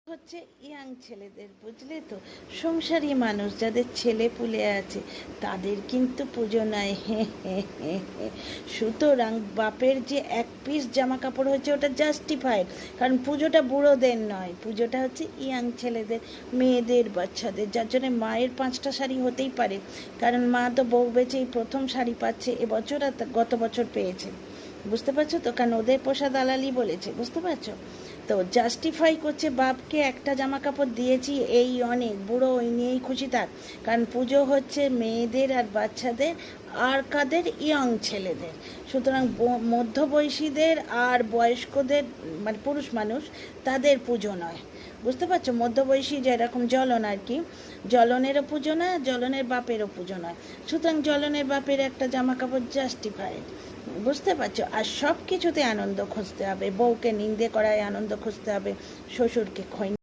হচ্ছে ইয়াং ছেলেদের, বুঝলে তো, সংসারী মানুষ যাদের ছেলে পুলে আছে তাদের কিন্তু পুজো নয়। সুতরাং বাপের যে এক পিস জামা কাপড় হচ্ছে ওটা জাস্টিফাইড, কারণ পুজোটা বুড়োদের নয়, পুজোটা হচ্ছে ইয়াং ছেলেদের, মেয়েদের, বাচ্চাদের, যার জন্য মায়ের 5টা শাড়ি হতেই পারে, কারণ মা তো বউ বেচেই প্রথম শাড়ি পাচ্ছে এবছর আর গত বছর পেয়েছে, বুঝতে পারছো তো, কারণ ওদের পোষা দালালি বলেছে, বুঝতে পারছো তো, জাস্টিফাই করছে বাপকে একটা জামা কাপড় দিয়েছি এই অনেক, বুড়ো ওই নিয়েই খুশি থাক, কারণ পুজো হচ্ছে মেয়েদের আর বাচ্চাদের আর কাদের, ইয়ং ছেলেদের। সুতরাং মধ্যবয়সীদের আর বয়স্কদের, মানে পুরুষ মানুষ, তাদের পুজো নয়, বুঝতে পারছো, মধ্যবয়সী যেরকম জ্বলন আর কি, জ্বলনেরও পুজো নয়, জ্বলনের বাপেরও পুজো নয়, সুতরাং জ্বলনের বাপের একটা জামা কাপড় জাস্টিফাইড, বুঝতে পারছো। আর সব কিছুতে আনন্দ খুঁজতে হবে, বউকে নিন্দে করায় আনন্দ খুঁজতে হবে, শ্বশুরকে